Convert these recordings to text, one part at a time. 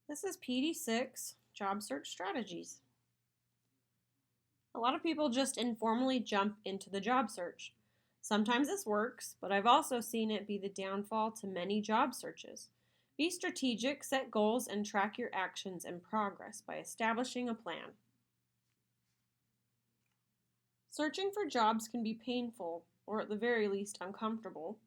This is PD6 Job Search Strategies. A lot of people just informally jump into the job search. Sometimes this works, but I've also seen it be the downfall to many job searches. Be strategic, set goals, and track your actions and progress by establishing a plan. Searching for jobs can be painful, or at the very least uncomfortable.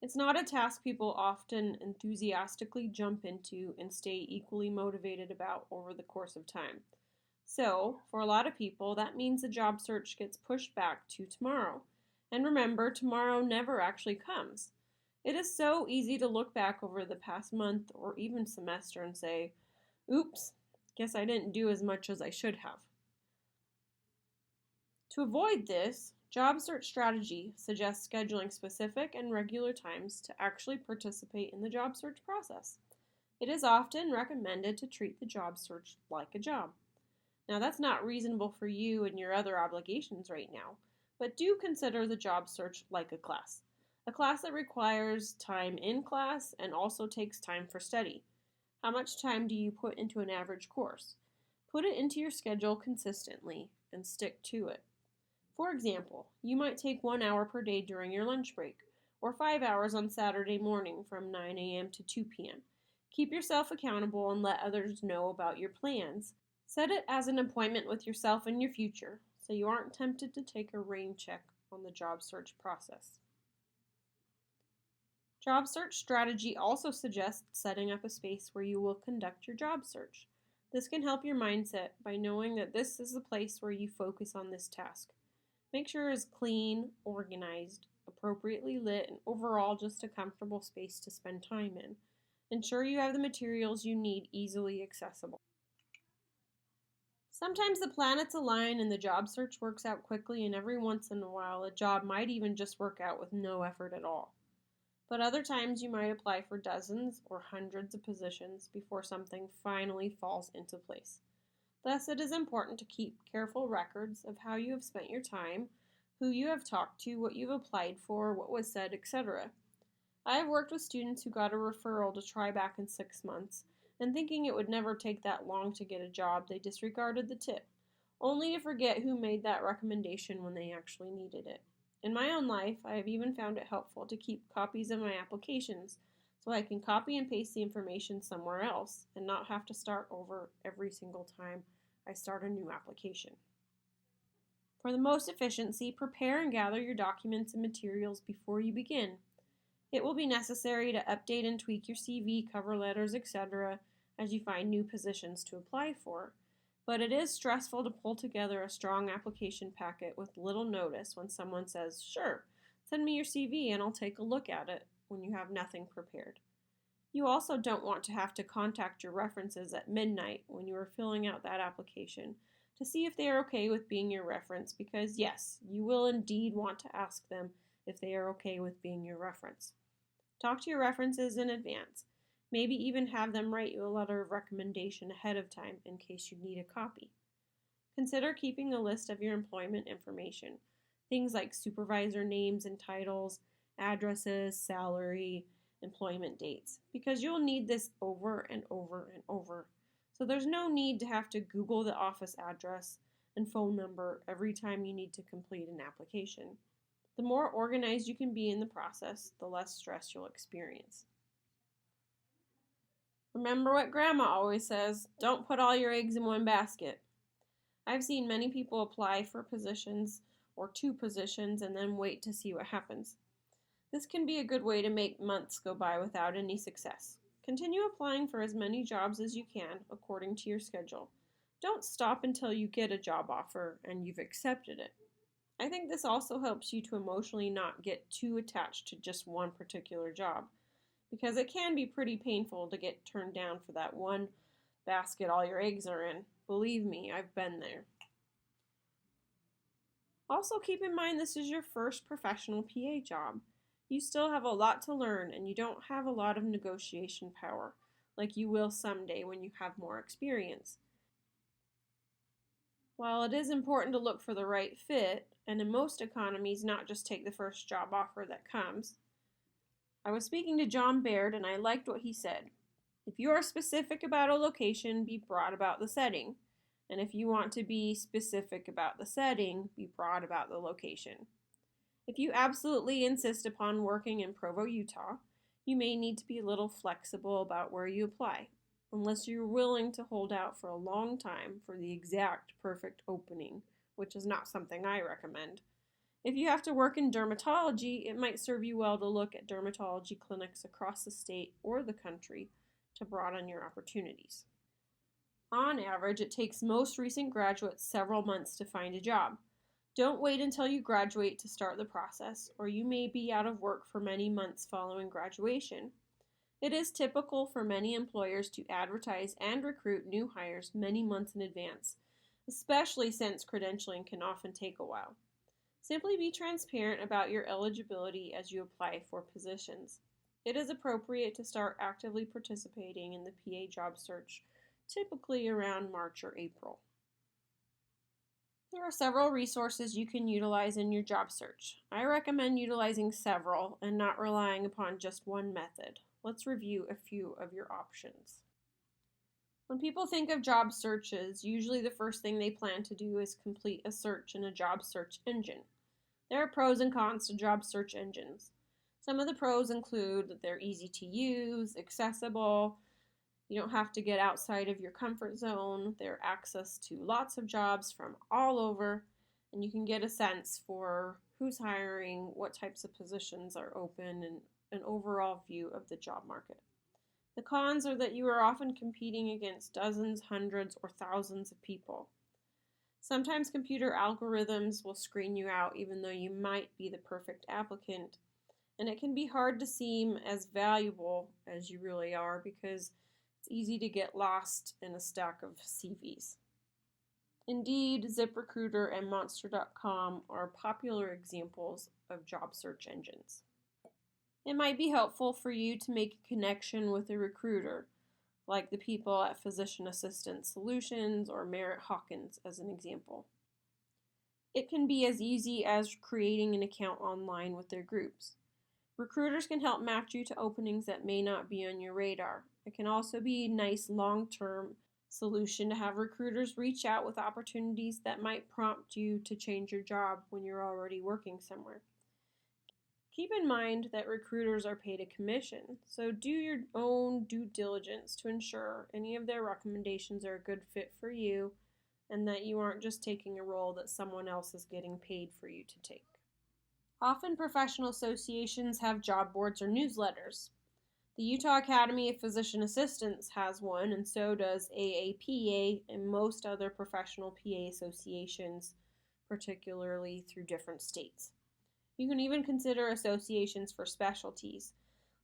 It's not a task people often enthusiastically jump into and stay equally motivated about over the course of time. So, for a lot of people, that means the job search gets pushed back to tomorrow. And remember, tomorrow never actually comes. It is so easy to look back over the past month or even semester and say, oops, guess I didn't do as much as I should have. To avoid this, Job Search Strategy suggests scheduling specific and regular times to actually participate in the job search process. It is often recommended to treat the job search like a job. Now, that's not reasonable for you and your other obligations right now, but do consider the job search like a class that requires time in class and also takes time for study. How much time do you put into an average course? Put it into your schedule consistently and stick to it. For example, you might take 1 hour per day during your lunch break, or 5 hours on Saturday morning from 9 a.m. to 2 p.m. Keep yourself accountable and let others know about your plans. Set it as an appointment with yourself and your future, so you aren't tempted to take a rain check on the job search process. Job search strategy also suggests setting up a space where you will conduct your job search. This can help your mindset by knowing that this is the place where you focus on this task. Make sure it's clean, organized, appropriately lit, and overall just a comfortable space to spend time in. Ensure you have the materials you need easily accessible. Sometimes the planets align and the job search works out quickly, and every once in a while a job might even just work out with no effort at all. But other times you might apply for dozens or hundreds of positions before something finally falls into place. Thus, it is important to keep careful records of how you have spent your time, who you have talked to, what you've applied for, what was said, etc. I have worked with students who got a referral to try back in 6 months, and thinking it would never take that long to get a job, they disregarded the tip, only to forget who made that recommendation when they actually needed it. In my own life, I have even found it helpful to keep copies of my applications so I can copy and paste the information somewhere else and not have to start over every single time I start a new application. For the most efficiency, prepare and gather your documents and materials before you begin. It will be necessary to update and tweak your CV, cover letters, etc. as you find new positions to apply for. But it is stressful to pull together a strong application packet with little notice when someone says, sure, send me your CV and I'll take a look at it when you have nothing prepared. You also don't want to have to contact your references at midnight when you are filling out that application to see if they are okay with being your reference because, yes, you will indeed want to ask them if they are okay with being your reference. Talk to your references in advance. Maybe even have them write you a letter of recommendation ahead of time in case you need a copy. Consider keeping a list of your employment information, things like supervisor names and titles, addresses, salary, employment dates, because you'll need this over and over and over. So there's no need to have to Google the office address and phone number every time you need to complete an application. The more organized you can be in the process, the less stress you'll experience. Remember what Grandma always says, don't put all your eggs in one basket. I've seen many people apply for positions or 2 positions and then wait to see what happens. This can be a good way to make months go by without any success. Continue applying for as many jobs as you can according to your schedule. Don't stop until you get a job offer and you've accepted it. I think this also helps you to emotionally not get too attached to just one particular job, because it can be pretty painful to get turned down for that one basket all your eggs are in. Believe me, I've been there. Also keep in mind this is your first professional PA job. You still have a lot to learn and you don't have a lot of negotiation power like you will someday when you have more experience. While it is important to look for the right fit, and in most economies not just take the first job offer that comes, I was speaking to John Baird and I liked what he said. If you are specific about a location, be broad about the setting. And if you want to be specific about the setting, be broad about the location. If you absolutely insist upon working in Provo, Utah, you may need to be a little flexible about where you apply, unless you're willing to hold out for a long time for the exact perfect opening, which is not something I recommend. If you have to work in dermatology, it might serve you well to look at dermatology clinics across the state or the country to broaden your opportunities. On average, it takes most recent graduates several months to find a job. Don't wait until you graduate to start the process, or you may be out of work for many months following graduation. It is typical for many employers to advertise and recruit new hires many months in advance, especially since credentialing can often take a while. Simply be transparent about your eligibility as you apply for positions. It is appropriate to start actively participating in the PA job search, typically around March or April. There are several resources you can utilize in your job search. I recommend utilizing several and not relying upon just one method. Let's review a few of your options. When people think of job searches, usually the first thing they plan to do is complete a search in a job search engine. There are pros and cons to job search engines. Some of the pros include that they're easy to use, accessible, you don't have to get outside of your comfort zone, there are access to lots of jobs from all over, and you can get a sense for who's hiring, what types of positions are open, and an overall view of the job market. The cons are that you are often competing against dozens, hundreds, or thousands of people. Sometimes computer algorithms will screen you out even though you might be the perfect applicant, and it can be hard to seem as valuable as you really are because it's easy to get lost in a stack of CVs. Indeed, ZipRecruiter and Monster.com are popular examples of job search engines. It might be helpful for you to make a connection with a recruiter, like the people at Physician Assistant Solutions or Merritt Hawkins as an example. It can be as easy as creating an account online with their groups. Recruiters can help match you to openings that may not be on your radar. It can also be a nice long-term solution to have recruiters reach out with opportunities that might prompt you to change your job when you're already working somewhere. Keep in mind that recruiters are paid a commission, so do your own due diligence to ensure any of their recommendations are a good fit for you and that you aren't just taking a role that someone else is getting paid for you to take. Often professional associations have job boards or newsletters. The Utah Academy of Physician Assistants has one, and so does AAPA and most other professional PA associations, particularly through different states. You can even consider associations for specialties,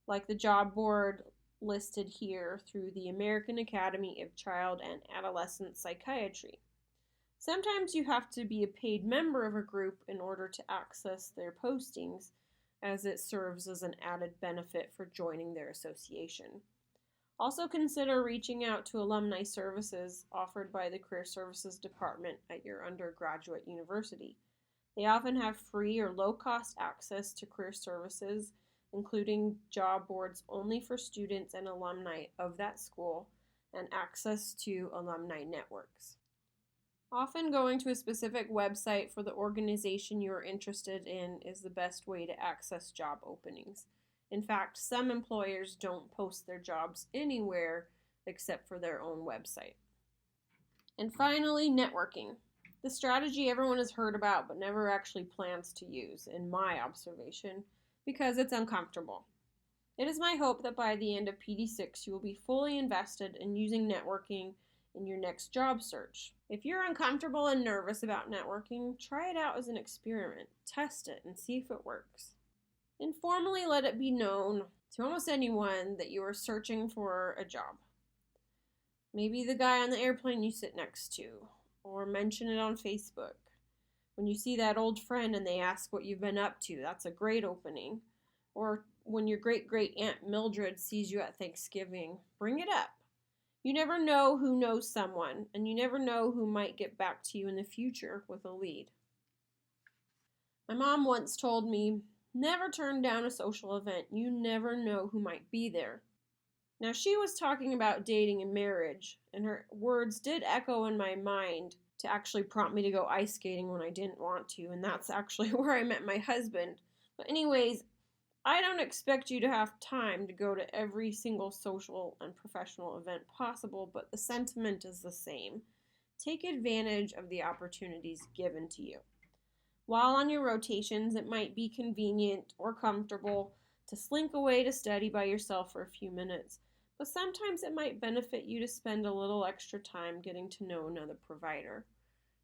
like the job board listed here through the American Academy of Child and Adolescent Psychiatry. Sometimes you have to be a paid member of a group in order to access their postings, as it serves as an added benefit for joining their association. Also consider reaching out to alumni services offered by the Career Services Department at your undergraduate university. They often have free or low-cost access to career services, including job boards only for students and alumni of that school, and access to alumni networks. Often going to a specific website for the organization you are interested in is the best way to access job openings. In fact, some employers don't post their jobs anywhere except for their own website. And finally, networking. The strategy everyone has heard about but never actually plans to use, in my observation, because it's uncomfortable. It is my hope that by the end of PD6 you will be fully invested in using networking in your next job search. If you're uncomfortable and nervous about networking, try it out as an experiment. Test it and see if it works. Informally let it be known to almost anyone that you are searching for a job. Maybe the guy on the airplane you sit next to, or mention it on Facebook. When you see that old friend and they ask what you've been up to, that's a great opening. Or when your great-great-aunt Mildred sees you at Thanksgiving, bring it up. You never know who knows someone, and you never know who might get back to you in the future with a lead. My mom once told me, never turn down a social event. You never know who might be there. Now, she was talking about dating and marriage, and her words did echo in my mind to actually prompt me to go ice skating when I didn't want to, and that's actually where I met my husband. But, anyways, I don't expect you to have time to go to every single social and professional event possible, but the sentiment is the same. Take advantage of the opportunities given to you. While on your rotations, it might be convenient or comfortable to slink away to study by yourself for a few minutes, but sometimes it might benefit you to spend a little extra time getting to know another provider.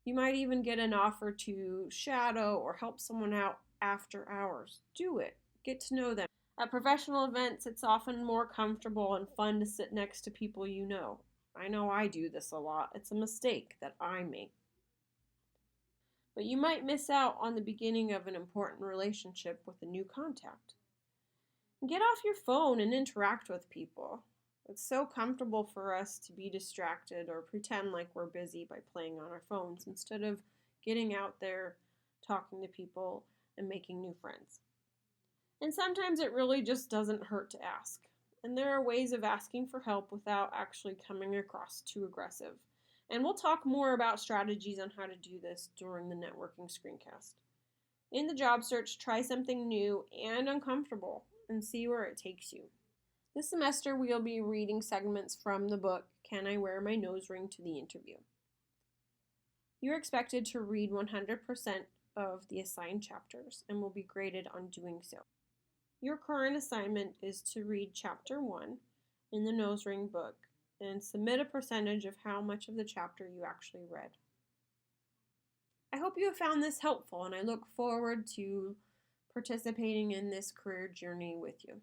You might even get an offer to shadow or help someone out after hours. Do it. Get to know them. At professional events, it's often more comfortable and fun to sit next to people you know. I know I do this a lot. It's a mistake that I make. But you might miss out on the beginning of an important relationship with a new contact. Get off your phone and interact with people. It's so comfortable for us to be distracted or pretend like we're busy by playing on our phones instead of getting out there, talking to people, and making new friends. And sometimes it really just doesn't hurt to ask. And there are ways of asking for help without actually coming across too aggressive. And we'll talk more about strategies on how to do this during the networking screencast. In the job search, try something new and uncomfortable and see where it takes you. This semester, we'll be reading segments from the book, Can I Wear My Nose Ring to the Interview? You're expected to read 100% of the assigned chapters and will be graded on doing so. Your current assignment is to read Chapter 1 in the Nose Ring book and submit a percentage of how much of the chapter you actually read. I hope you have found this helpful, and I look forward to participating in this career journey with you.